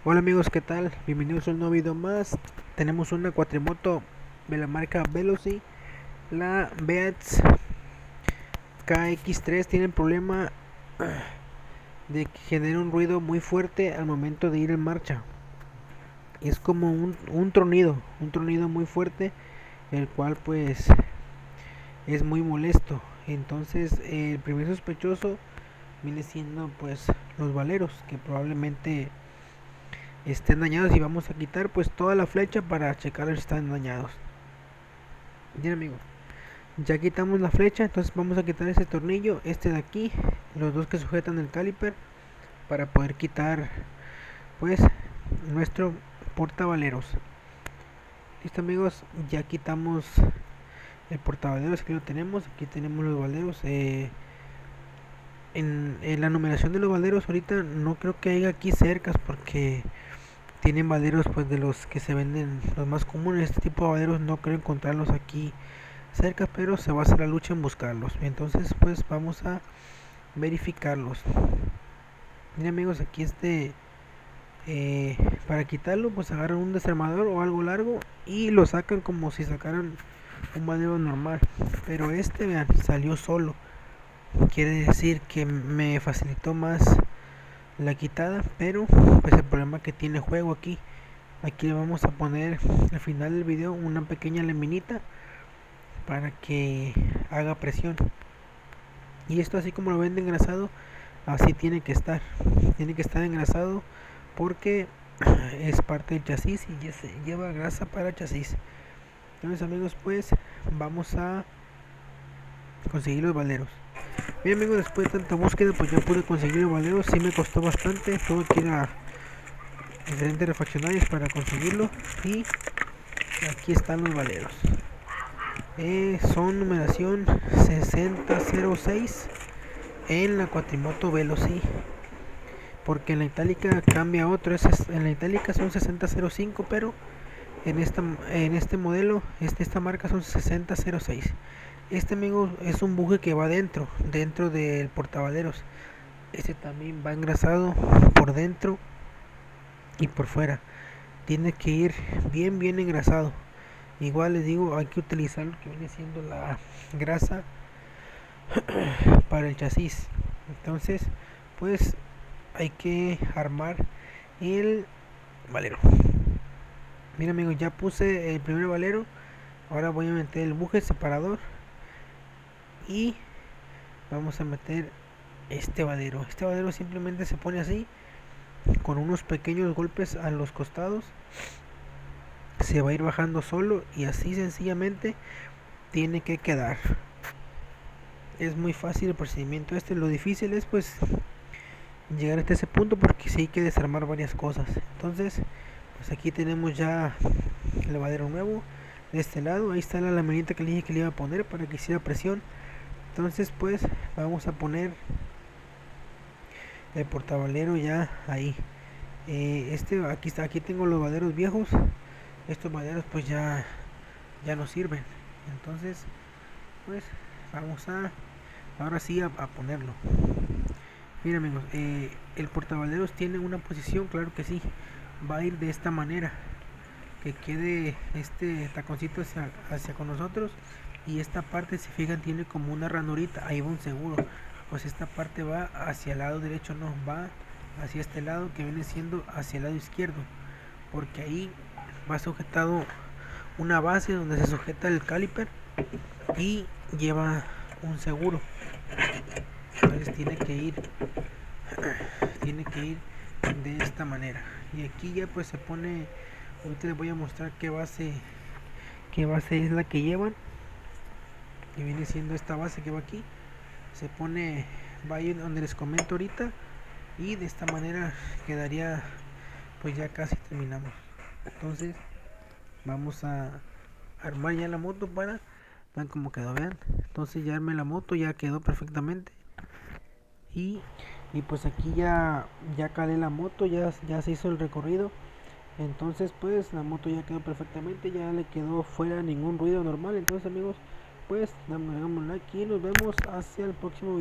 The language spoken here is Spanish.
Hola amigos, ¿qué tal? Bienvenidos a un nuevo video más. Tenemos una cuatrimoto de la marca Veloci, la Beats KX3. Tiene el problema de que genera un ruido muy fuerte al momento de ir en marcha. Es como un tronido muy fuerte, el cual pues es muy molesto. Entonces el primer sospechoso viene siendo pues los valeros, que probablemente estén dañados, y vamos a quitar pues toda la flecha para checar si están dañados. Bien amigos, ya quitamos la flecha, entonces vamos a quitar ese tornillo, este de aquí, los dos que sujetan el caliper, para poder quitar pues nuestro portavaleros. Listo amigos, ya quitamos el portavaleros, aquí lo tenemos, aquí tenemos los valeros. En la numeración de los valeros ahorita no creo que haya aquí cercas, porque tienen valeros pues de los que se venden, los más comunes. Este tipo de valeros no creo encontrarlos aquí cerca, pero se va a hacer la lucha en buscarlos. Entonces pues vamos a verificarlos. Miren amigos, aquí para quitarlo pues agarran un desarmador o algo largo y lo sacan como si sacaran un valero normal, pero este vean, salió solo. Quiere decir que me facilitó más la quitada, pero pues el problema que tiene juego aquí le vamos a poner al final del video una pequeña laminita para que haga presión. Y esto, así como lo ven engrasado, así tiene que estar engrasado, porque es parte del chasis y ya se lleva grasa para chasis. Entonces amigos, pues vamos a conseguir los valeros. Bien amigos, después de tanta búsqueda pues ya pude conseguir los valeros. Sí me costó bastante, tuve que ir a diferentes refaccionarios para conseguirlo, y aquí están los valeros. Son numeración 6006 en la cuatrimoto Veloci, porque en la itálica cambia otro. En la itálica son 6005, pero en este modelo, esta marca, son 6006. Este amigo es un buje que va dentro del portavaleros. Este también va engrasado por dentro y por fuera. Tiene que ir bien engrasado. Igual les digo, hay que utilizar lo que viene siendo la grasa para el chasis. Entonces pues hay que armar el valero. Mira amigos, ya puse el primer valero. Ahora voy a meter el buje separador y vamos a meter este valero. Este valero simplemente se pone así, con unos pequeños golpes a los costados. Se va a ir bajando solo y así sencillamente tiene que quedar. Es muy fácil el procedimiento este. Lo difícil es pues llegar hasta ese punto, porque sí hay que desarmar varias cosas. Entonces pues aquí tenemos ya el lavadero nuevo de este lado. Ahí está la laminita que le dije que le iba a poner para que hiciera presión. Entonces pues vamos a poner el portavalero ya ahí. Aquí está, aquí tengo los valeros viejos. Estos valeros pues ya no sirven. Entonces pues vamos a ahora sí a ponerlo. Mira amigos, el portavaleros tiene una posición, claro que sí. Va a ir de esta manera, que quede este taconcito hacia con nosotros, y esta parte, si fijan, tiene como una ranurita, ahí va un seguro. Pues esta parte va hacia el lado derecho, no, va hacia este lado, que viene siendo hacia el lado izquierdo, porque ahí va sujetado una base donde se sujeta el caliper y lleva un seguro. Entonces tiene que ir de esta manera. Y aquí ya pues se pone, ahorita les voy a mostrar qué base es la que llevan, que viene siendo esta base que va aquí. Se pone, va a ir donde les comento ahorita, y de esta manera quedaría. Pues ya casi terminamos. Entonces vamos a armar ya la moto para vean cómo quedó, vean. Entonces ya armé la moto, ya quedó perfectamente. y, y pues aquí ya calé la moto, ya se hizo el recorrido. Entonces pues la moto ya quedó perfectamente, ya le quedó fuera ningún ruido normal. Entonces amigos, pues damos like y nos vemos hacia el próximo video.